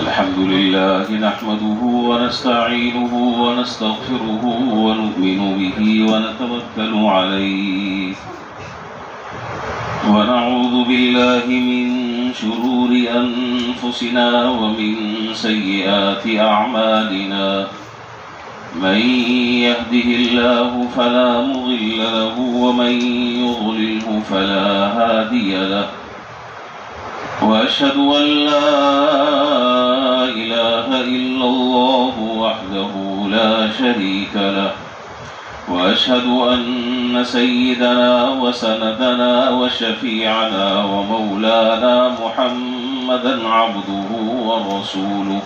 الحمد لله نحمده ونستعينه ونستغفره ونؤمن به ونتوكل عليه ونعوذ بالله من شرور أنفسنا ومن سيئات أعمالنا من يهده الله فلا مضل له ومن يضلله فلا هادي له وأشهد أن لا إله إلا الله وحده لا شريك له وأشهد أن سيدنا وسندنا وشفيعنا ومولانا محمدا عبده ورسوله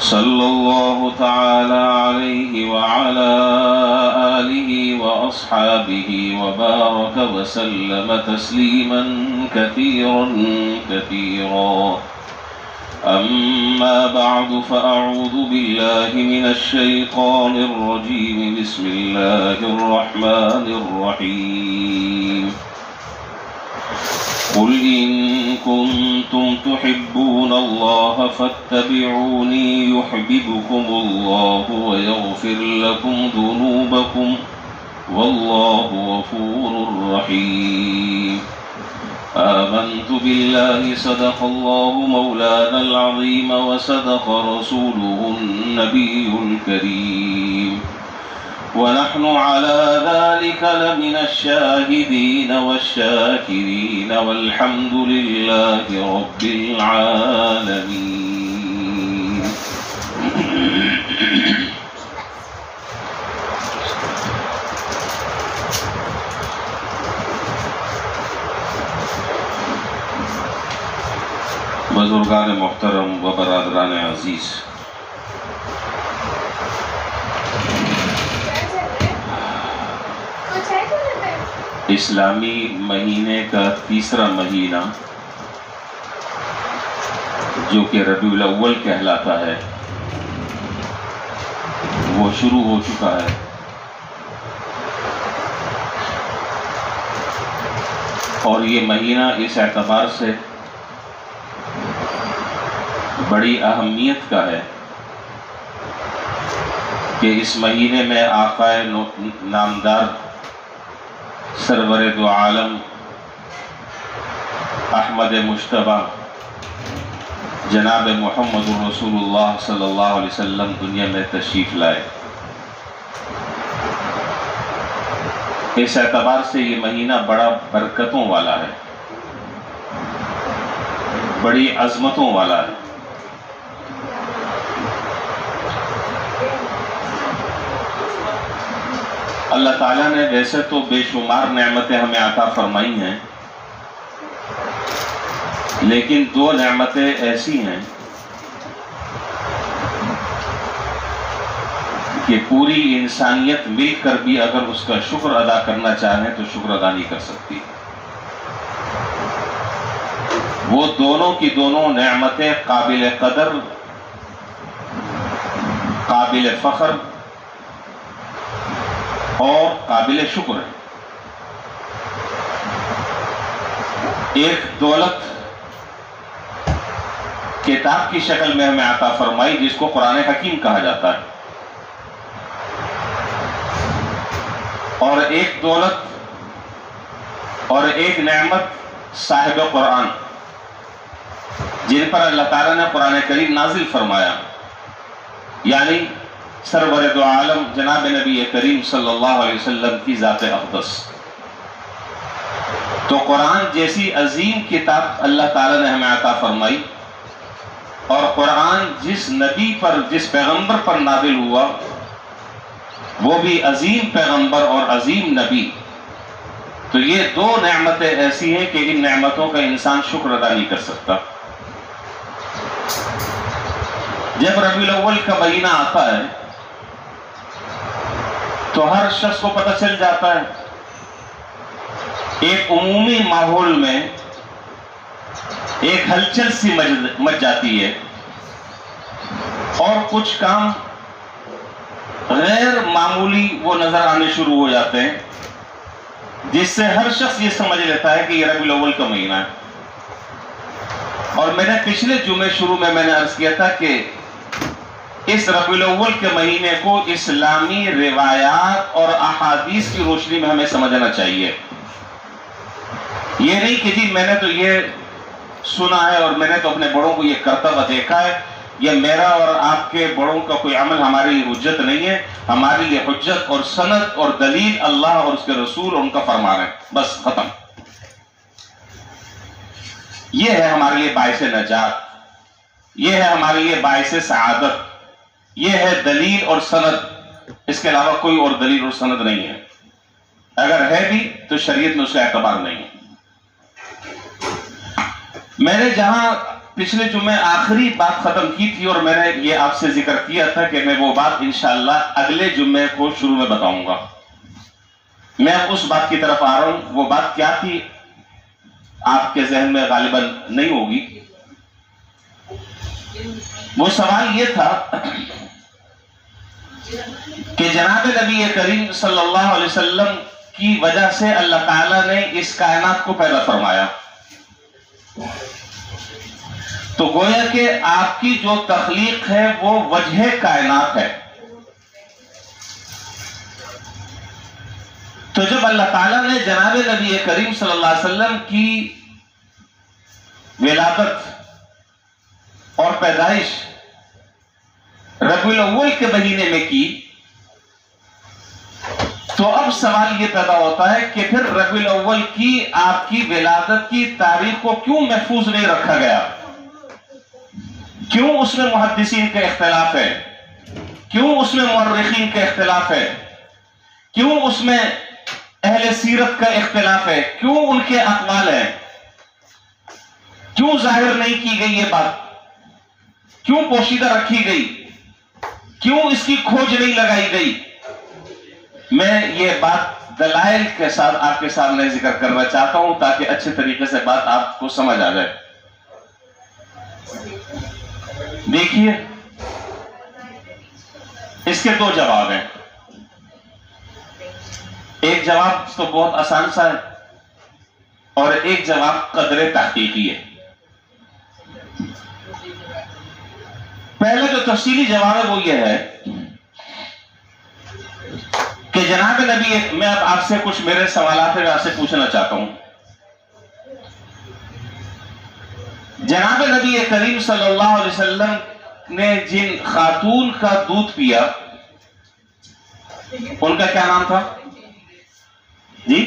صلى الله تعالى عليه وعلى آله وأصحابه وبارك وسلم تسليما كثيرا كثيرا أما بعد فأعوذ بالله من الشيطان الرجيم بسم الله الرحمن الرحيم قل إن كنتم تحبون الله فاتبعوني يحببكم الله ويغفر لكم ذنوبكم والله غفور رحيم آمنت بالله صدق الله مولانا العظيم وصدق رسوله النبي الكريم ونحن على ذلك لمن الشاهدين والشاكرين والحمد لله رب العالمين بزرگان محترم و برادران عزیز، اسلامی مہینے کا تیسرا مہینہ جو کہ ربیع الاول کہلاتا ہے وہ شروع ہو چکا ہے۔ اور یہ مہینہ اس اعتبار سے بڑی اہمیت کا ہے کہ اس مہینے میں آقا نامدار سرور دو عالم احمد مجتبی جناب محمد رسول اللہ صلی اللہ علیہ وسلم دنیا میں تشریف لائے۔ اس اعتبار سے یہ مہینہ بڑا برکتوں والا ہے، بڑی عظمتوں والا ہے۔ اللہ تعالیٰ نے ویسے تو بے شمار نعمتیں ہمیں عطا فرمائی ہیں، لیکن دو نعمتیں ایسی ہیں کہ پوری انسانیت مل کر بھی اگر اس کا شکر ادا کرنا چاہیں تو شکر ادا نہیں کر سکتی۔ وہ دونوں کی دونوں نعمتیں قابل قدر، قابل فخر اور قابل شکر ہے۔ ایک دولت کتاب کی شکل میں ہمیں عطا فرمائی جس کو قرآن حکیم کہا جاتا ہے، اور ایک دولت اور ایک نعمت صاحب قرآن جن پر اللہ تعالیٰ نے قرآن کریم نازل فرمایا، یعنی سرور دو عالم جناب نبی کریم صلی اللہ علیہ وسلم کی ذات اقدس۔ تو قرآن جیسی عظیم کتاب اللہ تعالیٰ نے ہمیں عطا فرمائی، اور قرآن جس نبی پر، جس پیغمبر پر نازل ہوا وہ بھی عظیم پیغمبر اور عظیم نبی۔ تو یہ دو نعمتیں ایسی ہیں کہ ان نعمتوں کا انسان شکر ادا نہیں کر سکتا۔ جب ربیع الاول کا مہینہ آتا ہے تو ہر شخص کو پتہ چل جاتا ہے، ایک عمومی ماحول میں ایک ہلچل سی مچ جاتی ہے، اور کچھ کام غیر معمولی وہ نظر آنے شروع ہو جاتے ہیں، جس سے ہر شخص یہ سمجھ لیتا ہے کہ یہ ربیع الاول کا مہینہ ہے۔ اور میں نے پچھلے جمعے شروع میں نے عرض کیا تھا کہ اس ربیع الاول کے مہینے کو اسلامی روایات اور احادیث کی روشنی میں ہمیں سمجھنا چاہیے. یہ نہیں کہ جی میں نے تو یہ سنا ہے اور میں نے تو اپنے بڑوں کو یہ کرتا ہوا دیکھا ہے، یہ میرا اور آپ کے بڑوں کا کوئی عمل ہمارے لیے حجت نہیں ہے. ہمارے لیے حجت اور سند اور دلیل اللہ اور اس کے رسول اور ان کا فرمان ہے، بس ختم. یہ ہے ہمارے لیے باعث نجات، یہ ہے ہمارے لیے باعث سعادت، یہ ہے دلیل اور سند. اس کے علاوہ کوئی اور دلیل اور سند نہیں ہے. اگر ہے بھی تو شریعت میں اس کا اعتبار نہیں ہے. میں نے جہاں پچھلے جمعے آخری بات ختم کی تھی اور میں نے یہ آپ سے ذکر کیا تھا کہ میں وہ بات انشاءاللہ اگلے جمعے کو شروع میں بتاؤں گا. میں اب اس بات کی طرف آ رہا ہوں. وہ بات کیا تھی آپ کے ذہن میں غالباً نہیں ہوگی. وہ سوال یہ تھا کہ جناب نبی کریم صلی اللہ علیہ وسلم کی وجہ سے اللہ تعالیٰ نے اس کائنات کو پیدا فرمایا، تو گویا کہ آپ کی جو تخلیق ہے وہ وجہ کائنات ہے. تو جب اللہ تعالیٰ نے جناب نبی کریم صلی اللہ علیہ وسلم کی ولادت اور پیدائش ربیع الاول کے مہینے میں کی، تو اب سوال یہ پیدا ہوتا ہے کہ پھر ربیع الاول کی آپ کی ولادت کی تاریخ کو کیوں محفوظ نہیں رکھا گیا؟ کیوں اس میں محدثین کا اختلاف ہے؟ کیوں اس میں مورخین کا اختلاف ہے؟ کیوں اس میں اہل سیرت کا اختلاف ہے؟ کیوں ان کے اقوال ہیں؟ کیوں ظاہر نہیں کی گئی یہ بات؟ کیوں پوشیدہ رکھی گئی؟ کیوں اس کی کھوج نہیں لگائی گئی؟ میں یہ بات دلائل کے ساتھ آپ کے سامنے ذکر کرنا چاہتا ہوں تاکہ اچھے طریقے سے بات آپ کو سمجھ آ جائے. دیکھیے، اس کے دو جواب ہیں. ایک جواب تو بہت آسان سا ہے اور ایک جواب قدر تحقیقی ہے. پہلے جو تفصیلی جواب ہے وہ یہ ہے کہ جناب نبی، میں اب آپ سے کچھ میرے سوالات ہیں آپ سے پوچھنا چاہتا ہوں. جناب نبی کریم صلی اللہ علیہ وسلم نے جن خاتون کا دودھ پیا ان کا کیا نام تھا؟ جی،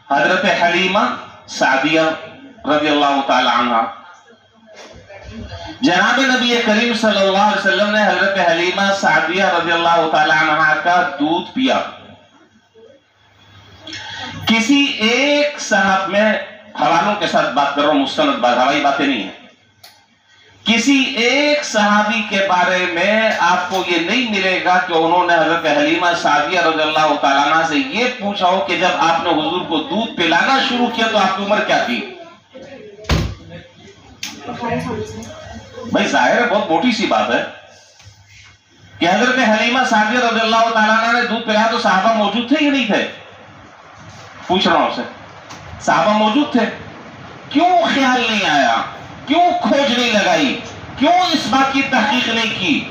حضرت حلیمہ سعدیہ رضی اللہ تعالی عنہ. جناب نبی کریم صلی اللہ علیہ وسلم نے حضرت حلیمہ سعدیہ رضی اللہ تعالی عنہ کا دودھ پیا. کسی ایک صحابہ، میں حوالوں کے ساتھ بات کر رہا ہوں، مستند بات، ہوائی باتیں نہیں ہیں. کسی ایک صحابی کے بارے میں آپ کو یہ نہیں ملے گا کہ انہوں نے حضرت حلیمہ سعدیہ رضی اللہ تعالیٰ عنہ سے یہ پوچھا ہو کہ جب آپ نے حضور کو دودھ پلانا شروع کیا تو آپ کی عمر کیا تھی؟ بھائی ظاہر ہے بہت موٹی سی بات ہے کہ حضرت حلیمہ سعدیہ رضی اللہ تعالیٰ عنہ نے دودھ پلایا تو صحابہ موجود تھے یا نہیں تھے؟ پوچھ رہا ہوں آپ سے. صحابہ موجود تھے. کیوں خیال نہیں آیا؟ کیوں کھوج نہیں لگائی؟ کیوں اس بات کی تحقیق نہیں کی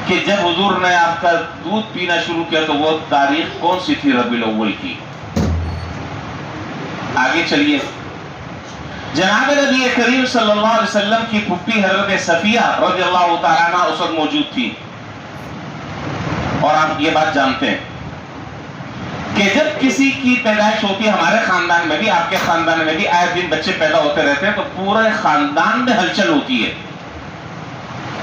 کہ جب حضور نے آپ کا دودھ پینا شروع کیا تو وہ تاریخ کون سی تھی ربیع الاول کی؟ آگے چلیے. جناب نبی کریم صلی اللہ علیہ وسلم کی پھپھی حضرت صفیہ رضی اللہ تعالیٰ عنہ اس وقت موجود تھی. اور آپ یہ بات جانتے ہیں کہ جب کسی کی پیدائش ہوتی ہے، ہمارے خاندان میں بھی، آپ کے خاندان میں بھی آئے دن بچے پیدا ہوتے رہتے ہیں، تو پورے خاندان میں ہلچل ہوتی ہے.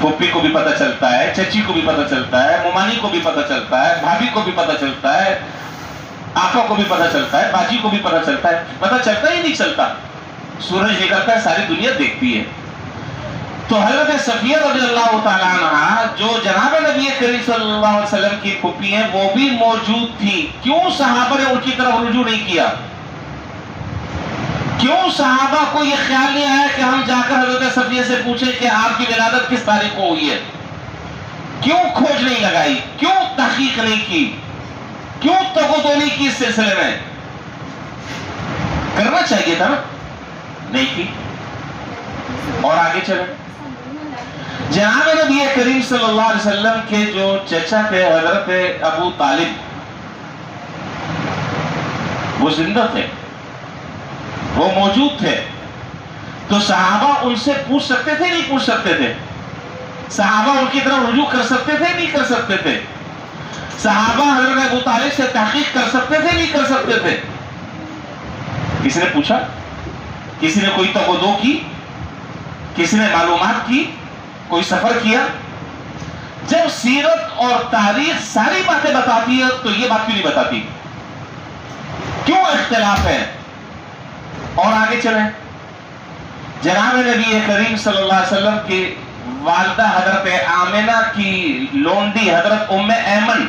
پھپھی کو بھی پتہ چلتا ہے، چچی کو بھی پتہ چلتا ہے، ممانی کو بھی پتہ چلتا ہے، بھابھی کو بھی پتہ چلتا ہے، آقا کو بھی پتہ چلتا ہے، باجی کو بھی پتہ چلتا ہے. پتہ چلتا ہی نہیں چلتا. سورج نکلتا ہے، ساری دنیا دیکھتی ہے. تو حضرت صفیہ رضی اللہ تعالیٰ عنہ جو جناب نبی کریم صلی اللہ علیہ وسلم کی پھپھی ہیں وہ بھی موجود تھی. کیوں صحابہ نے ان کی طرف رجوع نہیں کیا؟ کیوں صحابہ کو یہ خیال نہیں آیا کہ ہم جا کر حضرت صفیہ سے پوچھیں کہ آپ کی ولادت کس تاریخ کو ہوئی ہے؟ کیوں کھوج نہیں لگائی؟ کیوں تحقیق نہیں کی؟ کیوں تگو دو نہیں کی اس سلسلے میں؟ کرنا چاہیے تھا نا. نہیں کی. اور آگے چلیں. جناب نبی کریم صلی اللہ علیہ وسلم کے جو چچا تھے حضرت ابو طالب، وہ زندہ تھے، وہ موجود تھے. تو صحابہ ان سے پوچھ سکتے تھے نہیں پوچھ سکتے تھے؟ صحابہ ان کی طرف رجوع کر سکتے تھے نہیں کر سکتے تھے؟ صحابہ حضرت ابو طالب سے تحقیق کر سکتے تھے نہیں کر سکتے تھے؟ کسی نے پوچھا؟ کسی نے کوئی تقدو کی؟ کسی نے معلومات کی؟ کوئی سفر کیا؟ جب سیرت اور تاریخ ساری باتیں بتاتی ہے تو یہ بات کیوں نہیں بتاتی؟ کیوں اختلاف ہے؟ اور آگے چلیں. جناب نبی کریم صلی اللہ علیہ وسلم کی والدہ حضرت آمنہ کی لونڈی حضرت ام ایمن،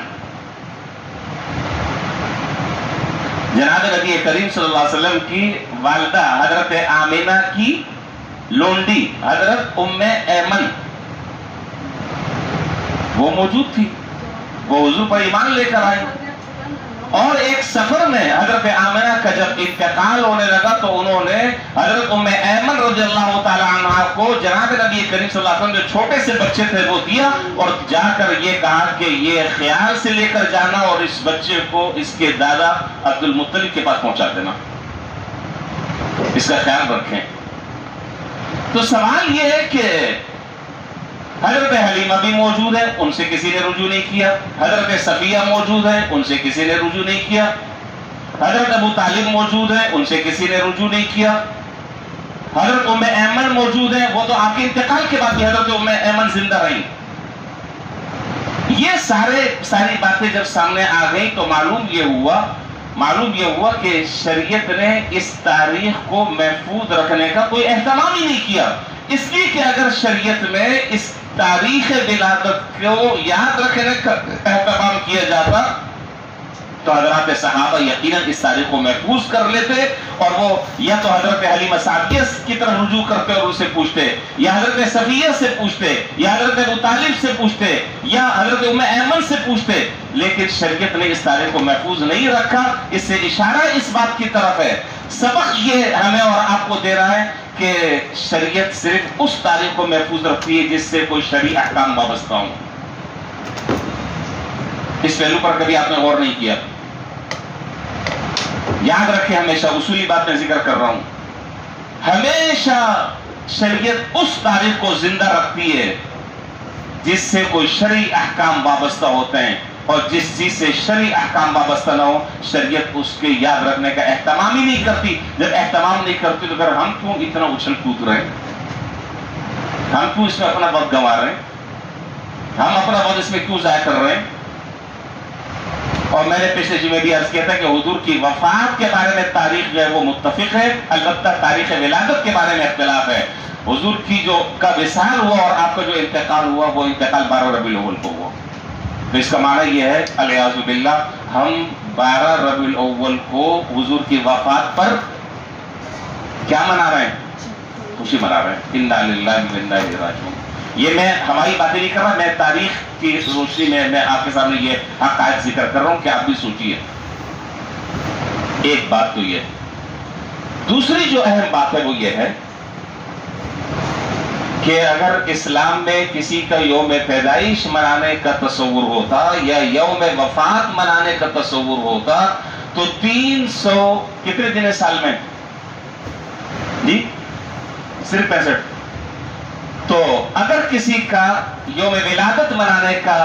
جناب نبی کریم صلی اللہ علیہ وسلم کی والدہ حضرت آمنہ کی لونڈی حضرت ام ایمن، وہ موجود تھی، وہ حضور پر ایمان لے کر آئی. اور ایک سفر میں حضرت آمنہ کا جب انتقال ہونے لگا تو انہوں نے حضرت ام ایمن رضی اللہ تعالی عنہ کو جناب نبی کریم صلی اللہ علیہ وسلم جو چھوٹے سے بچے تھے وہ دیا، اور جا کر یہ کہا کہ یہ خیال سے لے کر جانا اور اس بچے کو اس کے دادا عبد المطلب کے پاس پہنچا دینا، اس کا خیال رکھیں. تو سوال یہ ہے کہ حضرت حلیمہ بھی موجود ہے، ان سے کسی نے رجوع نہیں کیا. حضرت صفیہ موجود ہے، ان سے کسی نے رجوع نہیں کیا. حضرت ابو طالب موجود ہے، ان سے کسی نے رجوع نہیں کیا. حضرت ام ایمن موجود ہے، وہ تو آپ کے انتقال کے بعد بھی حضرت ام ایمن زندہ رہی. یہ ساری باتیں جب سامنے آ گئی تو معلوم یہ ہوا کہ شریعت نے اس تاریخ کو محفوظ رکھنے کا کوئی اہتمام ہی نہیں کیا. اس لیے کہ اگر شریعت میں اس تاریخ ولادت کو یاد رکھنے کا اہتمام کیا جاتا تو حضرات صحابہ یقیناً اس تاریخ کو محفوظ کر لیتے، اور وہ یا تو حضرت حلیمہ سعدیہ کی طرف رجوع کرتے اور ان سے پوچھتے، یا حضرت صفیہ سے پوچھتے، یا حضرت ابو طالب سے پوچھتے، یا حضرت ام ایمن سے پوچھتے. لیکن شریعت نے اس تاریخ کو محفوظ نہیں رکھا. اس سے اشارہ اس بات کی طرف ہے. سبق یہ ہمیں اور آپ کو دے رہا ہے کہ شریعت صرف اس تاریخ کو محفوظ رکھتی ہے جس سے کوئی شرعی احکام وابستہ ہوں. اس پہلو پر کبھی آپ نے غور نہیں کیا. یاد رکھیں، ہمیشہ اصولی بات میں ذکر کر رہا ہوں، ہمیشہ شریعت اس تاریخ کو زندہ رکھتی ہے جس سے کوئی شرعی احکام وابستہ ہوتے ہیں، اور جس چیز سے شرعی احکام وابستہ نہ ہو شریعت اس کے یاد رکھنے کا اہتمام ہی نہیں کرتی. جب اہتمام نہیں کرتی تو پھر ہم کیوں اتنا اچھل کود رہے ہیں؟ ہم کیوں اس میں اپنا وقت گنوا رہے ہیں؟ ہم اپنا وقت اس میں کیوں ضائع کر رہے ہیں؟ اور میں نے پچھلے جمعے بھی عرض کیا تھا کہ حضور کی وفات کے بارے میں تاریخ جو ہے وہ متفق ہے، البتہ تاریخ ولادت کے بارے میں اختلاف ہے. حضور کی کا وصال ہوا اور آپ کا جو انتقال ہوا وہ انتقال 12 ربیع الاول کو ہوا. تو اس کا معنی یہ ہے الیاذ باللہ ہم 12 ربیع الاول کو حضور کی وفات پر کیا منا رہے ہیں؟ خوشی منا رہے ہیں. انا للہ و انا الیہ راجعون. یہ میں ہماری باتیں نہیں کر رہا، میں تاریخ کی روشنی میں آپ کے سامنے یہ حقائق ذکر کر رہا ہوں کہ آپ بھی سوچیے. ایک بات تو یہ. دوسری جو اہم بات ہے وہ یہ ہے کہ اگر اسلام میں کسی کا یوم پیدائش منانے کا تصور ہوتا یا یوم وفات منانے کا تصور ہوتا تو 300 کتنے دن سال میں؟ جی صرف 65. تو اگر کسی کا یوم ولادت منانے کا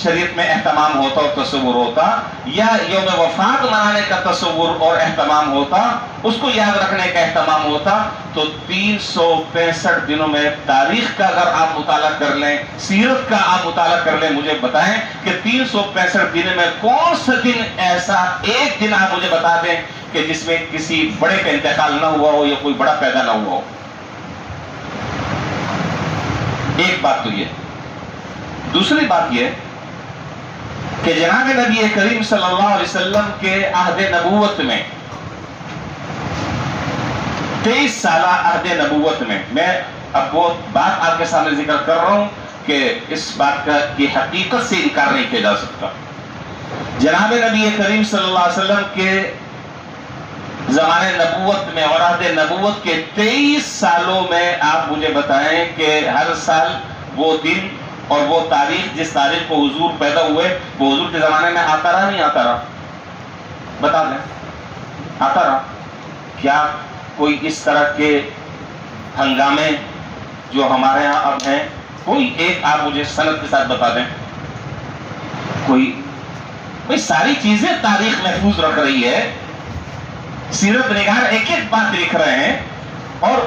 شریعت میں اہتمام ہوتا اور تصور ہوتا، یا یوم وفات منانے کا تصور اور اہتمام ہوتا، اس کو یاد رکھنے کا اہتمام ہوتا، تو 365 دنوں میں تاریخ کا اگر آپ مطالعہ کر لیں، سیرت کا آپ مطالعہ کر لیں، مجھے بتائیں کہ 365 دن میں کون سا دن ایسا ایک دن آپ مجھے بتا دیں کہ جس میں کسی بڑے کا انتقال نہ ہوا ہو یا کوئی بڑا پیدا نہ ہوا ہو. ایک بات تو یہ. دوسری بات یہ کہ جناب نبی کریم صلی اللہ علیہ وسلم کے عہد نبوت میں 23 سالہ عہد نبوت میں اب وہ بات آپ کے سامنے ذکر کر رہا ہوں کہ اس بات کی حقیقت سے انکار نہیں کیا جا سکتا. جناب نبی کریم صلی اللہ علیہ وسلم کے زمانے نبوت میں اور عہد نبوت کے 23 سالوں میں آپ مجھے بتائیں کہ ہر سال وہ دن اور وہ تاریخ جس تاریخ کو حضور پیدا ہوئے وہ حضور کے زمانے میں آتا رہا نہیں آتا رہا؟ بتا دیں، آتا رہا؟ کیا کوئی اس طرح کے ہنگامے جو ہمارے ہاں اب ہیں، کوئی ایک آپ مجھے سند کے ساتھ بتا دیں؟ کوئی بھئی ساری چیزیں تاریخ محفوظ رکھ رہی ہے، سیرت نگار ایک ایک بات لکھ رہے ہیں، اور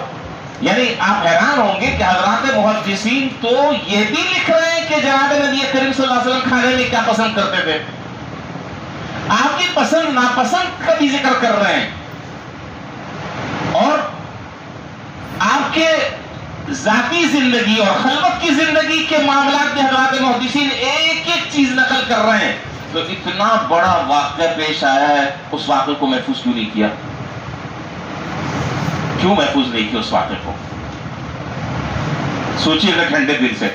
یعنی آپ حیران ہوں گے کہ حضرات محدثین تو یہ بھی لکھ رہے ہیں کہ جناب نبی کریم صلی اللہ علیہ وسلم کھانے میں کیا پسند کرتے تھے، آپ کی پسند ناپسند کا بھی ذکر کر رہے ہیں، اور آپ کے ذاتی زندگی اور خلوت کی زندگی کے معاملات میں حضرات محدثین ایک ایک چیز نقل کر رہے ہیں۔ تو اتنا بڑا واقعہ پیش آیا ہے، اس واقعے کو محفوظ کیوں نہیں کیا؟ کیوں محفوظ نہیں کیا اس واقعے کو؟ سوچیے گا ٹھنڈے دل سے۔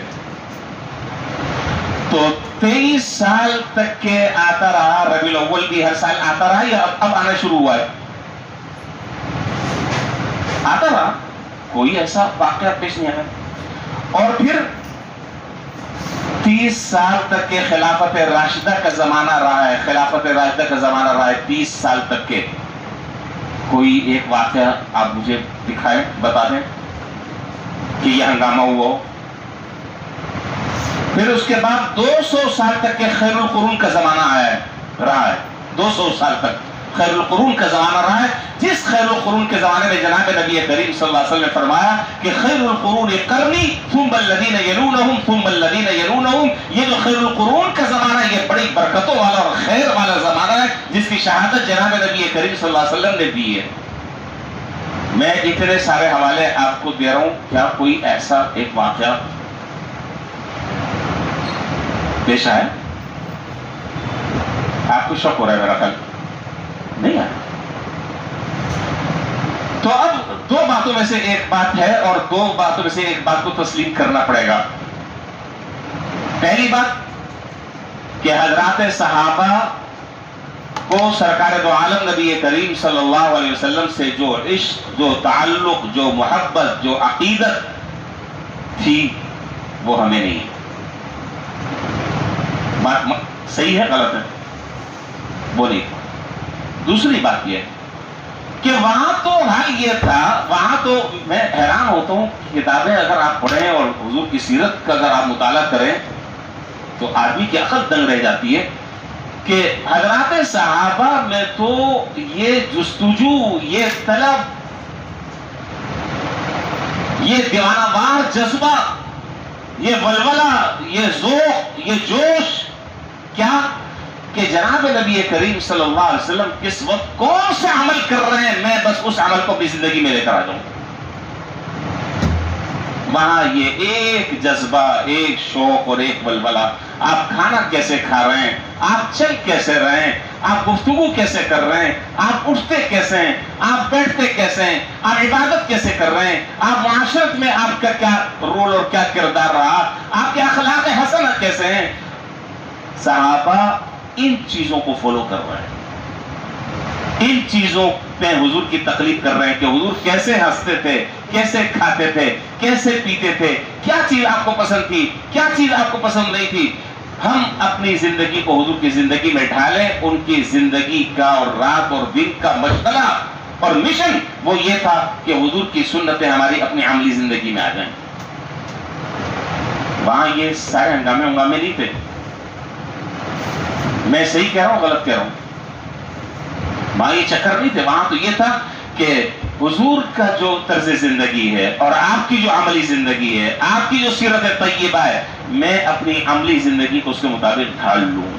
تو 23 سال تک کے آتا رہا، ربیع الاول بھی ہر سال آتا رہا یا اب آنا شروع ہوا ہے؟ آتا رہا، کوئی ایسا واقعہ پیش نہیں آیا۔ اور پھر 30 سال تک کے خلافت راشدہ کا زمانہ رہا ہے، خلافت راشدہ کا زمانہ رہا ہے 30 سال تک کے، کوئی ایک واقعہ آپ مجھے دکھائیں، بتا دیں کہ یہ ہنگامہ ہوا ہو۔ پھر اس کے بعد 200 سال تک کے خیر القرون کا زمانہ رہا ہے، 200 سال تک خیر القرون کا زمانہ رہا ہے، جس خیر القرون کے زمانے میں جناب نبی کریم صلی اللہ علیہ وسلم نے فرمایا کہ خیر القرون قرنی ثم الذین یلونہم ثم الذین یلونہم، یہ جو خیر القرون کا زمانہ ہے یہ بڑی برکتوں والا اور خیر والا زمانہ ہے، جس کی شہادت جناب نبی کریم صلی اللہ علیہ وسلم نے دی ہے۔ میں اتنے سارے حوالے آپ کو دے رہا ہوں، کیا کوئی ایسا ایک واقعہ پیش آیا؟ آپ کو شک ہو رہا ہے میرا خیال نہیں آیا۔ تو اب دو باتوں میں سے ایک بات ہے اور دو باتوں میں سے ایک بات کو تسلیم کرنا پڑے گا۔ پہلی بات کہ حضرات صحابہ کو سرکار دو عالم نبی کریم صلی اللہ علیہ وسلم سے جو عشق، جو تعلق، جو محبت، جو عقیدت تھی وہ ہمیں نہیں ہے۔ بات صحیح ہے غلط ہے؟ وہ نہیں۔ دوسری بات یہ کہ وہاں تو حال یہ تھا، وہاں تو میں حیران ہوتا ہوں، کتابیں اگر آپ پڑھیں اور حضور کی سیرت کا اگر آپ مطالعہ کریں تو آدمی کی عقل دنگ رہ جاتی ہے کہ حضرات صحابہ میں تو یہ جستجو، یہ طلب، یہ دیوانہ وار جذبہ، یہ ولولہ، یہ ذوق، یہ جوش، کیا کہ جناب نبی کریم صلی اللہ علیہ وسلم کس وقت کون سے عمل کر رہے ہیں میں بس اس عمل کو اپنی زندگی میں لے کر آ جاؤں۔ وہاں یہ ایک جذبہ، ایک شوق اور ایک ولولہ، آپ کھانا کیسے کھا رہے ہیں، آپ چل کیسے رہے ہیں، آپ گفتگو کیسے کر رہے ہیں، آپ اٹھتے کیسے ہیں، آپ بیٹھتے کیسے ہیں، آپ عبادت کیسے کر رہے ہیں، آپ معاشرت میں آپ کا کیا رول اور کیا کردار رہا، آپ کے اخلاق حسنہ کیسے ہیں۔ صحابہ ان چیزوں کو فالو کر رہے ہیں، ان چیزوں پہ حضور کی تقلید کر رہے ہیں کہ حضور کیسے ہنستے تھے، کیسے کھاتے تھے، کیسے پیتے تھے، کیا چیز آپ کو پسند تھی، کیا چیز آپ کو پسند نہیں تھی۔ ہم اپنی زندگی کو حضور کی زندگی میں ڈھالیں۔ ان کی زندگی کا اور رات اور دن کا مشغلہ اور مشن وہ یہ تھا کہ حضور کی سنتیں ہماری اپنی عملی زندگی میں آ جائیں۔ وہاں یہ سارے ہنگامے نہیں تھے۔ میں صحیح کہہ رہا ہوں غلط کہہ رہا ہوں؟ وہاں یہ چکر نہیں تھے، وہاں تو یہ تھا کہ حضور کا جو طرز زندگی ہے اور آپ کی جو عملی زندگی ہے، آپ کی جو سیرت طیبہ ہے، میں اپنی عملی زندگی کو اس کے مطابق ڈھال لوں۔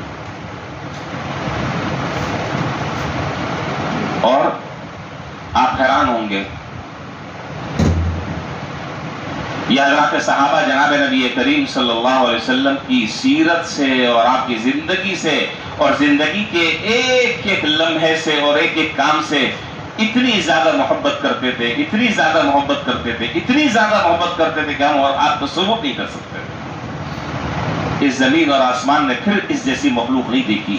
اور آپ حیران ہوں گے، یہ حضرات صحابہ جناب نبی کریم صلی اللہ علیہ وسلم کی سیرت سے اور آپ کی زندگی سے اور زندگی کے ایک ایک لمحے سے اور ایک ایک کام سے اتنی زیادہ محبت کرتے تھے، اتنی زیادہ محبت کرتے تھے، اتنی زیادہ محبت کرتے تھے کہ ہم اور آپ تصور نہیں کر سکتے۔ اس زمین اور آسمان نے پھر اس جیسی مخلوق نہیں دیکھی۔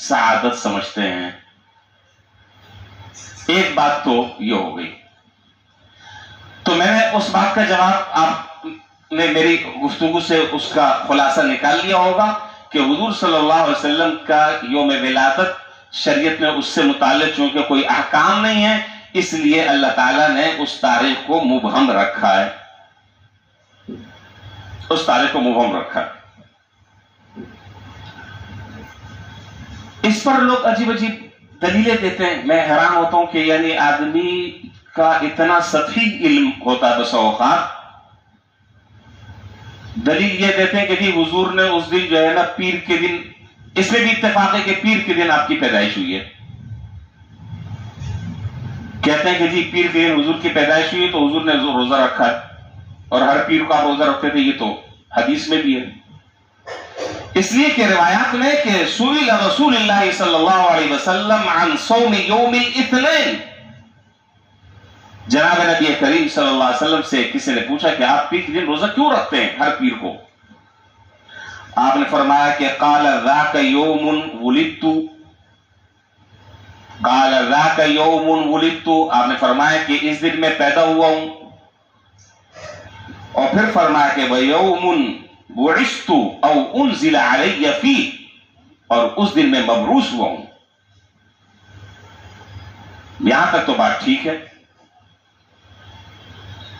سعادت سمجھتے ہیں؟ ایک بات تو یہ ہو گئی. تو میں نے اس بات کا جواب، آپ نے میری گفتگو سے اس کا خلاصہ نکال لیا ہوگا کہ حضور صلی اللہ علیہ وسلم کا یوم ولادت شریعت میں اس سے متعلق چونکہ کوئی احکام نہیں ہے، اس لیے اللہ تعالیٰ نے اس تاریخ کو مبہم رکھا ہے. اس تاریخ کو مبہم رکھا ہے. اس پر لوگ عجیب عجیب دلیلیں دیتے ہیں. میں حیران ہوتا ہوں کہ یعنی آدمی کا اتنا سطحی علم ہوتا ہے بسا اوقات. دلیل یہ دیتے ہیں کہ جی حضور نے اس دن جو ہے نا پیر کے دن، اس میں بھی اتفاق ہے کہ پیر کے دن آپ کی پیدائش ہوئی ہے. کہتے ہیں کہ جی پیر کے دن حضور کی پیدائش ہوئی تو حضور نے روزہ رکھا ہے، اور ہر پیر کو آپ روزہ رکھتے تھے. یہ تو حدیث میں بھی ہے. اس لیے کہ روایات میں کہ سئل رسول اللہ صلی اللہ علیہ وسلم عن صوم یوم الاثنین، جناب نبی کریم صلی اللہ علیہ وسلم سے کسی نے پوچھا کہ آپ پیر کے دن روزہ کیوں رکھتے ہیں ہر پیر کو؟ آپ نے فرمایا کہ قال ذاک یوم ولدت، قال ذاک یوم ولدت، آپ نے فرمایا کہ اس دن میں پیدا ہوا ہوں. اور پھر فرمایا کہ وَيَوْمٌ بُعِثْتُ أَوْ أُنزِلَ عَلَيَّ فِيهِ، اور اس دن میں مبعوث ہوا ہوں. یہاں تک تو بات ٹھیک ہے.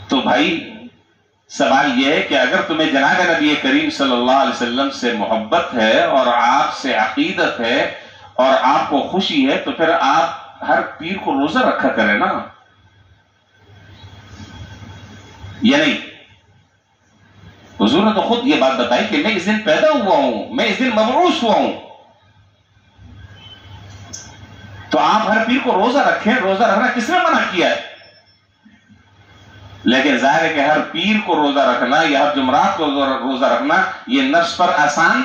تو بھائی سوال یہ ہے کہ اگر تمہیں جناب نبی کریم صلی اللہ علیہ وسلم سے محبت ہے اور آپ سے عقیدت ہے اور آپ کو خوشی ہے تو پھر آپ ہر پیر کو روزہ رکھا کریں نا، یا نہیں؟ حضور نے تو خود یہ بات بتائی کہ میں اس دن پیدا ہوا ہوں، میں اس دن مبعوث ہوا ہوں. تو آپ ہر پیر کو روزہ رکھیں. روزہ رکھنا کس نے منع کیا ہے؟ لیکن ظاہر ہے کہ ہر پیر کو روزہ رکھنا یا ہر جمعرات کو روزہ رکھنا یہ نفس پر آسان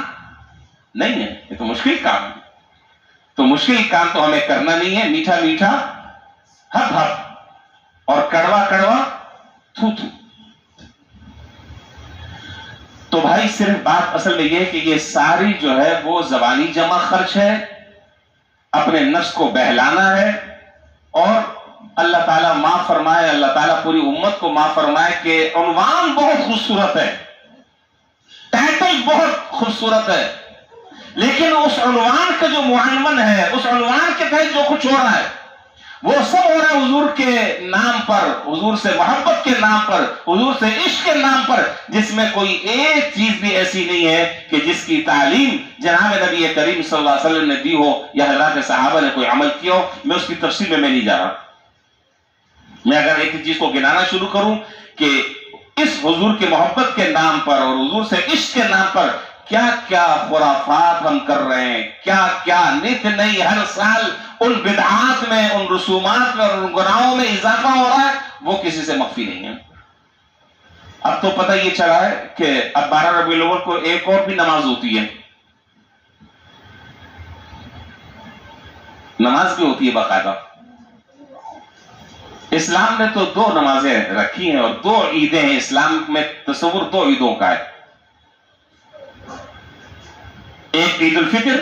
نہیں ہے. یہ تو مشکل کام ہے. تو مشکل کام تو ہمیں کرنا نہیں ہے. میٹھا میٹھا ہپ ہپ اور کڑوا کڑوا تھو تھو. تو بھائی صرف بات اصل میں یہ ہے کہ یہ ساری جو ہے وہ زبانی جمع خرچ ہے، اپنے نفس کو بہلانا ہے. اور اللہ تعالیٰ معاف فرمائے، اللہ تعالیٰ پوری امت کو معاف فرمائے کہ عنوان بہت خوبصورت ہے، ٹائٹل بہت خوبصورت ہے، لیکن اس عنوان کا جو معنون ہے، اس عنوان کے تحت جو کچھ ہو رہا ہے وہ سب ہو رہا ہے حضور کے نام پر، حضور سے محبت کے نام پر، حضور سے عشق کے نام پر، جس میں کوئی ایک چیز بھی ایسی نہیں ہے کہ جس کی تعلیم جناب نبی کریم صلی اللہ علیہ وسلم نے دی ہو یا حضرات صحابہ نے کوئی عمل کیا ہو. میں اس کی تفصیل میں نہیں جا رہا. میں اگر ایک چیز کو گنانا شروع کروں کہ اس حضور کے محبت کے نام پر اور حضور سے عشق کے نام پر کیا کیا خرافات ہم کر رہے ہیں، کیا کیا نت نئی ہر سال ان بدعات میں، ان رسومات میں اور ان گناہوں میں اضافہ ہو رہا ہے، وہ کسی سے مخفی نہیں ہے. اب تو پتہ یہ چلا ہے کہ اب 12 ربیع الاول کو ایک اور بھی نماز ہوتی ہے. نماز بھی ہوتی ہے باقاعدہ. اسلام نے تو 2 نمازیں رکھی ہیں اور 2 عیدیں ہیں. اسلام میں تصور 2 عیدوں کا ہے، ایک عید الفطر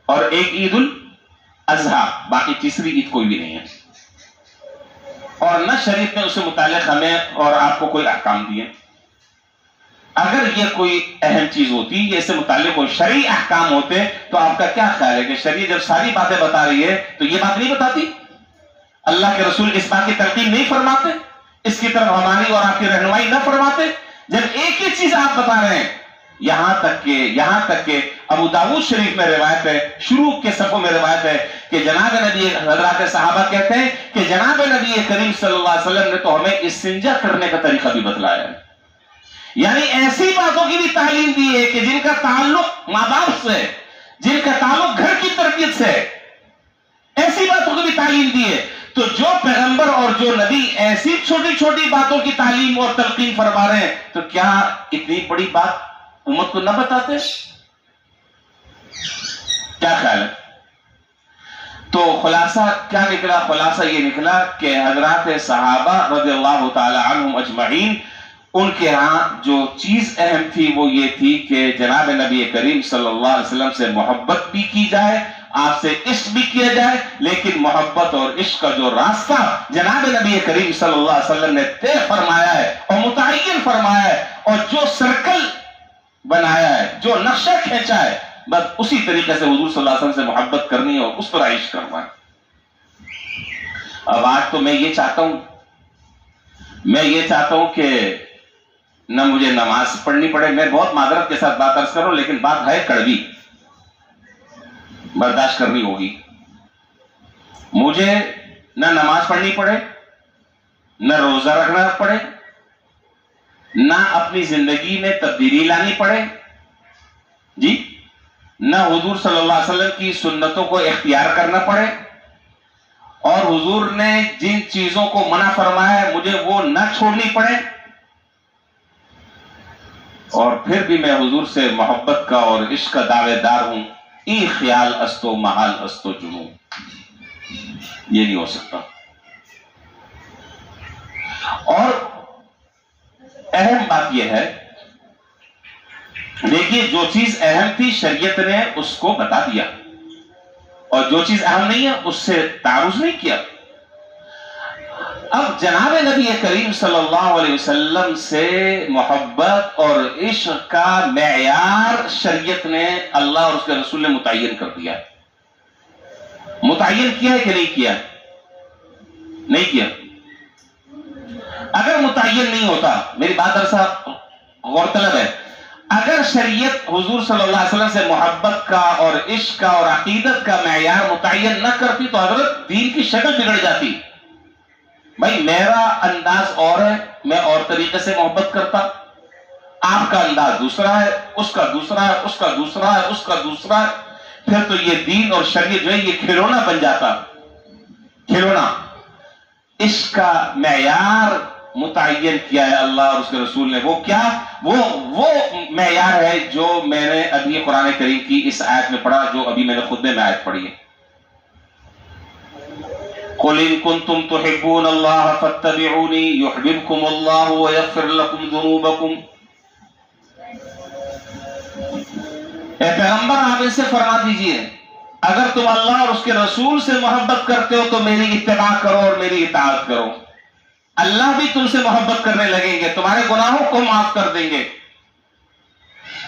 اور ایک عید الاضحیٰ. باقی تیسری عید کوئی بھی نہیں ہے، اور نہ شریعت نے اس سے متعلق ہمیں اور آپ کو کوئی احکام دیے. اگر یہ کوئی اہم چیز ہوتی، یہ اس سے متعلق کوئی شرعی احکام ہوتے تو آپ کا کیا خیال ہے کہ شریعت جب ساری باتیں بتا رہی ہے تو یہ بات نہیں بتاتی؟ اللہ کے رسول اس بات کی تلقین نہیں فرماتے؟ اس کی طرف ہماری اور آپ کی رہنمائی نہ فرماتے؟ جب ایک ہی چیز آپ بتا رہے ہیں. یہاں تک کہ ابو داؤد شریف میں روایت ہے، شروع کے صفحوں میں روایت ہے کہ جناب نبی حضرات صحابہ کہتے ہیں کہ جناب نبی کریم صلی اللہ علیہ وسلم نے تو ہمیں استنجا کرنے کا طریقہ بھی بتلایا ہے. یعنی ایسی باتوں کی بھی تعلیم دی ہے کہ جن کا تعلق ماں باپ سے، جن کا تعلق گھر کی تربیت سے، ایسی باتوں کی بھی تعلیم دی ہے. تو جو پیغمبر اور جو نبی ایسی چھوٹی چھوٹی باتوں کی تعلیم اور تلقین فرما رہے ہیں تو کیا اتنی بڑی بات امت کو نہ بتاتے؟ کیا خیال ہے؟ تو خلاصہ کیا نکلا؟ خلاصہ یہ نکلا کہ حضرات صحابہ رضی اللہ تعالی عنہم اجمعین ان کے ہاں جو چیز اہم تھی وہ یہ تھی کہ جناب نبی کریم صلی اللہ علیہ وسلم سے محبت بھی کی جائے، آپ سے عشق بھی کیا جائے، لیکن محبت اور عشق کا جو راستہ جناب نبی کریم صلی اللہ علیہ وسلم نے طے فرمایا ہے اور متعین فرمایا ہے، اور جو سرکل بنایا ہے، جو نقشہ کھینچا ہے، بس اسی طریقے سے حضور صلی اللہ علیہ وسلم سے محبت کرنی ہے اور اس پر عشق کرنا ہے۔ اب آج تو میں یہ چاہتا ہوں کہ نہ مجھے نماز پڑھنی پڑے، میں بہت معذرت کے ساتھ بات عرض کر رہا ہوں، لیکن بات ہے کڑوی، برداشت کرنی ہوگی۔ مجھے نہ نماز پڑھنی پڑے، نہ روزہ رکھنا پڑے، نہ اپنی زندگی میں تبدیلی لانی پڑے، جی، نہ حضور صلی اللہ علیہ وسلم کی سنتوں کو اختیار کرنا پڑے، اور حضور نے جن چیزوں کو منع فرمایا ہے مجھے وہ نہ چھوڑنی پڑے، اور پھر بھی میں حضور سے محبت کا اور عشق کا دعوے دار ہوں، ای خیال استو محال استو جنون، یہ نہیں ہو سکتا۔ اور اہم بات یہ ہے، دیکھیے جو چیز اہم تھی شریعت نے اس کو بتا دیا، اور جو چیز اہم نہیں ہے اس سے تعارض نہیں کیا۔ اب جناب نبی کریم صلی اللہ علیہ وسلم سے محبت اور عشق کا معیار شریعت نے، اللہ اور اس کے رسول نے متعین کر دیا۔ متعین کیا ہے کہ نہیں کیا؟ نہیں کیا۔ اگر متعین نہیں ہوتا، میری بات درسا غور طلب ہے، اگر شریعت حضور صلی اللہ علیہ وسلم سے محبت کا اور عشق کا اور عقیدت کا معیار متعین نہ کرتی تو حضرت دین کی شکل بگڑ جاتی۔ بھائی میرا انداز اور ہے، میں اور طریقے سے محبت کرتا، آپ کا انداز دوسرا ہے، اس کا دوسرا ہے، اس کا دوسرا ہے، اس کا دوسرا ہے، پھر تو یہ دین اور شریعت جو ہے یہ کھلونا بن جاتا، کھلونا۔ عشق کا معیار متعین کیا ہے اللہ اور اس کے رسول نے، وہ کیا؟ وہ معیار ہے جو میں نے ابھی قرآن کریم کی اس آیت میں پڑھا، جو ابھی میں نے خطبے میں آیت پڑھی ہے۔ قُلْ إِن كُنتُمْ تُحِبُّونَ اللَّهَ فَاتَّبِعُونِي يُحْبِبْكُمُ اللَّهُ وَيَغْفِرْ لَكُمْ ذُنُوبَكُمْ۔ اے پیغمبر آپ ان سے فرما دیجئے اگر تم اللہ اور اس کے رسول سے محبت کرتے ہو تو میری اتباع کرو اور میری اطاعت کرو، اللہ بھی تم سے محبت کرنے لگیں گے، تمہارے گناہوں کو معاف کر دیں گے۔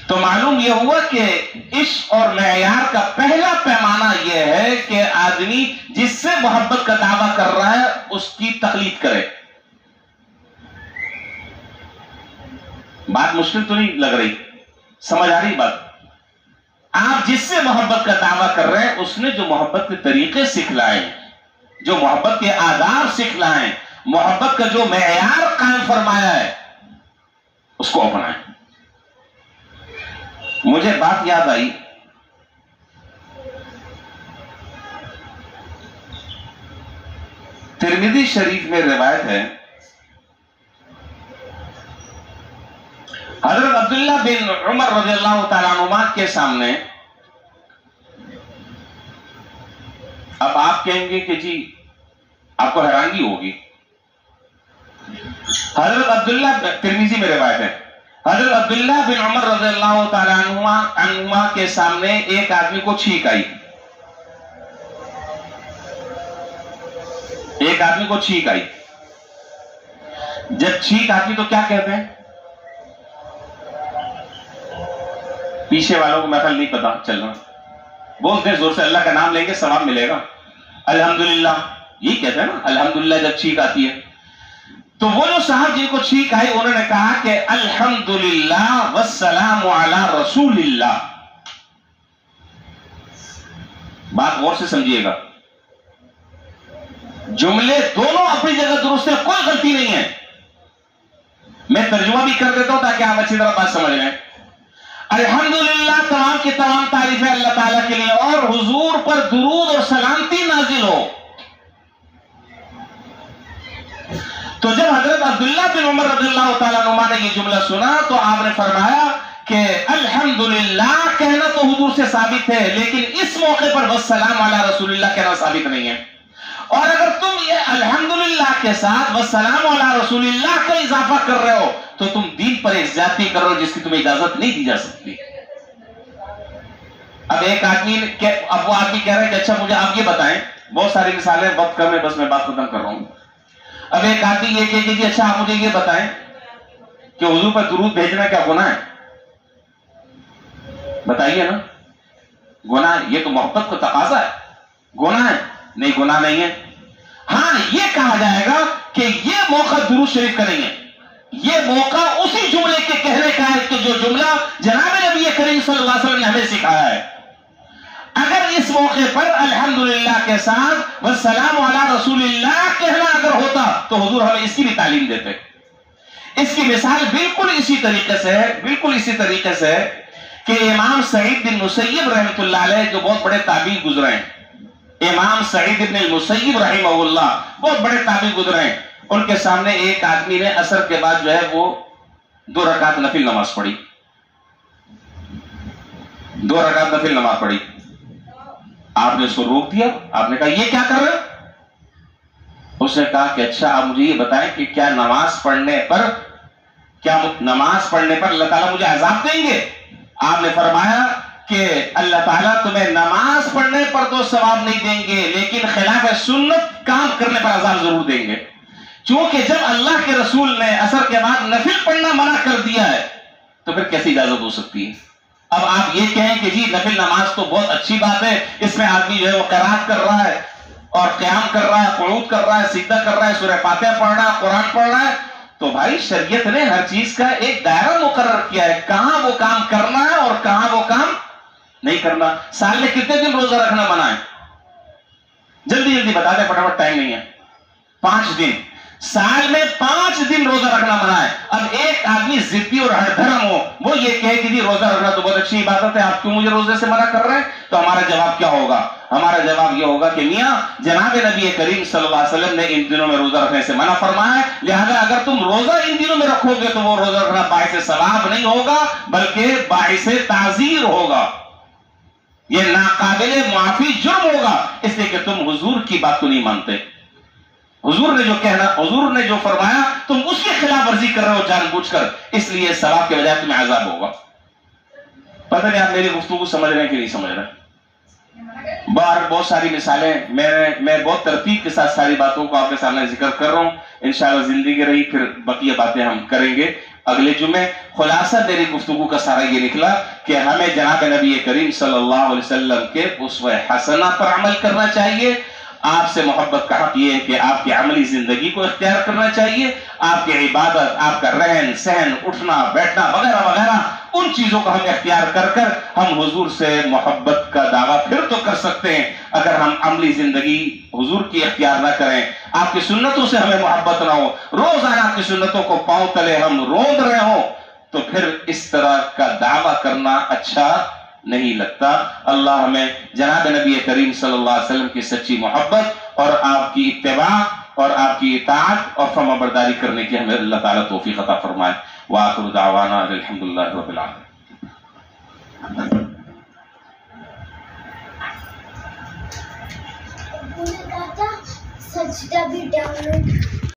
تو معلوم یہ ہوا کہ عشق اور معیار کا پہلا پیمانہ یہ ہے کہ آدمی جس سے محبت کا دعویٰ کر رہا ہے اس کی تقلید کرے۔ بات مشکل تو نہیں لگ رہی؟ سمجھ آ رہی بات؟ آپ جس سے محبت کا دعویٰ کر رہے ہیں اس نے جو محبت کے طریقے سکھلائے، جو محبت کے آداب سکھلائے، محبت کا جو معیار قائم فرمایا ہے اس کو اپنائیں۔ مجھے بات یاد آئی، ترمذی شریف میں روایت ہے، حضرت عبداللہ بن عمر رضی اللہ تعالیٰ عنہما کے سامنے، اب آپ کہیں گے کہ جی آپ کو حیرانگی ہوگی، حضرت عبداللہ، ترمذی میں روایت ہے، حضرت عبداللہ بن عمر رضی اللہ تعالیٰ عنہما کے سامنے ایک آدمی کو چھینک آئی، ایک آدمی کو چھینک آئی۔ جب چھینک آتی تو کیا کہتے ہیں؟ پیچھے والوں کو محفل نہیں پتا چلنا، بولتے ہیں زور سے اللہ کا نام لیں گے ثواب ملے گا، الحمدللہ، یہی کہتے ہیں نا، الحمدللہ جب چھینک آتی ہے۔ تو وہ جو صاحب جن کو چھینک آئی انہوں نے کہا کہ الحمدللہ والسلام علی رسول اللہ۔ بات غور سے سمجھیے گا، جملے دونوں اپنی جگہ درست ہے، کوئی غلطی نہیں ہے۔ میں ترجمہ بھی کر دیتا ہوں تاکہ آپ اچھی طرح بات سمجھ لیں۔ الحمدللہ تمام کی تمام تعریفیں اللہ تعالیٰ کے لیے، اور حضور پر درود اور سلامتی نازل ہو۔ تو جب حضرت عبداللہ بن عمر رضی اللہ تعالیٰ عنہ نے یہ جملہ سنا تو آپ نے فرمایا کہ الحمدللہ کہنا تو حضور سے ثابت ہے، لیکن اس موقع پر والسلام علی رسول اللہ کہنا ثابت نہیں ہے۔ اور اگر تم یہ الحمدللہ کے ساتھ والسلام علی رسول اللہ کا اضافہ کر رہے ہو تو تم دین پر ایک زیادتی کر رہے ہو جس کی تمہیں اجازت نہیں دی جا سکتی۔ اب ایک آدمی اب وہ آدمی کہہ رہا ہے کہ اچھا مجھے آپ یہ بتائیں، بہت ساری مثالیں، وقت کم ہے، بس میں بات ختم کر رہا ہوں۔ اب ایک آدمی یہ کہے کہ جی اچھا آپ مجھے یہ بتائیں کہ حضور پر درود بھیجنا کیا گناہ ہے؟ بتائیے نا، گناہ ہے؟ یہ تو محبت کا تقاضا ہے، گناہ ہے؟ نہیں، گناہ نہیں ہے۔ ہاں یہ کہا جائے گا کہ یہ موقع درود شریف کا نہیں ہے، یہ موقع اسی جملے کے کہنے کا ہے کہ جو جملہ جناب نبی کریم صلی اللہ علیہ وسلم نے ہمیں سکھایا ہے۔ اگر اس موقع پر الحمدللہ کے ساتھ والسلام علی رسول اللہ کہنا اگر ہوتا تو حضور ہمیں اس کی بھی تعلیم دیتے۔ اس کی مثال بالکل اسی طریقے سے ہے، بالکل اسی طریقے سے کہ امام سعید بن مسیب رحمۃ اللہ علیہ جو بہت بڑے تابعی گزرے ہیں، امام سعید بن المسیب رحمہ اللہ بہت بڑے تابعی گزرے ہیں، ان کے سامنے ایک آدمی نے عصر کے بعد جو ہے وہ 2 رکعت نفل نماز پڑھی، 2 رکعت نفل نماز پڑھی۔ آپ نے اس کو روک دیا، آپ نے کہا یہ کیا کر رہے ہو؟ اس نے کہا کہ اچھا آپ مجھے یہ بتائیں کہ کیا نماز پڑھنے پر اللہ تعالیٰ مجھے عذاب دیں گے؟ آپ نے فرمایا کہ اللہ تعالیٰ تمہیں نماز پڑھنے پر تو ثواب نہیں دیں گے، لیکن خلاف سنت کام کرنے پر عذاب ضرور دیں گے، چونکہ جب اللہ کے رسول نے عصر کے بعد نفل پڑھنا منع کر دیا ہے تو پھر کیسی اجازت ہو سکتی ہے؟ اب آپ یہ کہیں کہ جی نفل نماز تو بہت اچھی بات ہے، اس میں آدمی جو ہے وہ قرات کر رہا ہے اور قیام کر رہا ہے، قعود کر رہا ہے، سجدہ کر رہا ہے، سورہ فاتحہ پڑھ رہا ہے، قرآن پڑھ رہا ہے، تو بھائی شریعت نے ہر چیز کا ایک دائرہ مقرر کیا ہے، کہاں وہ کام کرنا ہے اور کہاں وہ کام نہیں کرنا۔ سال میں کتنے دن روزہ رکھنا منع ہے؟ جلدی جلدی بتا دیں، فٹافٹ، ٹائم نہیں ہے۔ 5 دن، سال میں 5 دن روزہ رکھنا منع ہے۔ اب ایک آدمی ضدی اور ہر دھرم ہو، وہ یہ کہے کہ جی روزہ رکھنا تو بہت اچھی عبادت ہے، آپ کیوں مجھے روزے سے منع کر رہے ہیں؟ تو ہمارا جواب کیا ہوگا؟ ہمارا جواب یہ ہوگا کہ میاں جناب نبی کریم صلی اللہ علیہ وسلم نے ان دنوں میں روزہ رکھنے سے منع فرمایا ہے، لہذا اگر تم روزہ ان دنوں میں رکھو گے تو وہ روزہ رکھنا باعث ثواب نہیں ہوگا بلکہ باعث تعزیر ہوگا، یہ ناقابل معافی جرم ہوگا، اس لیے کہ تم حضور کی بات کو نہیں مانتے۔ حضور نے جو کہنا، حضور نے جو فرمایا تم اس کی خلاف ورزی کر رہے ہو جان بوجھ کر، اس لیے ثواب کے بجائے تمہیں عذاب ہوگا۔ پتہ نہیں آپ میری گفتگو سمجھ رہے ہیں کہ نہیں سمجھ رہے؟ باہر بہت ساری مثالیں، میں بہت ترتیب کے ساتھ ساری باتوں کو آپ کے سامنے ذکر کر رہا ہوں، انشاءاللہ زندگی رہی پھر بقیہ باتیں ہم کریں گے اگلے جمعے۔ خلاصہ میری گفتگو کا سارا یہ نکلا کہ ہمیں جناب نبی کریم صلی اللہ علیہ وسلم کے اسوہ حسنہ پر عمل کرنا چاہیے۔ آپ سے محبت کا حق یہ ہے کہ آپ کی عملی زندگی کو اختیار کرنا چاہیے، آپ کی عبادت، آپ کا رہن سہن، اٹھنا بیٹھنا وغیرہ وغیرہ، ان چیزوں کو ہم اختیار کر کر ہم حضور سے محبت کا دعویٰ پھر تو کر سکتے ہیں۔ اگر ہم عملی زندگی حضور کی اختیار نہ کریں، آپ کی سنتوں سے ہمیں محبت نہ ہو، روزانہ آپ کی سنتوں کو پاؤں تلے ہم روند رہے ہوں، تو پھر اس طرح کا دعویٰ کرنا اچھا نہیں لگتا۔ اللہ ہمیں جناب نبی کریم صلی اللہ علیہ وسلم کی سچی محبت اور آپ کی اتباع اور آپ کی اطاعت اور فرما برداری کرنے کی ہمیں اللہ تعالیٰ توفیق عطا فرمائے۔ وآخر دعوانا الحمدللہ رب العالمین۔ سجدہ بھی ڈاؤن لوڈ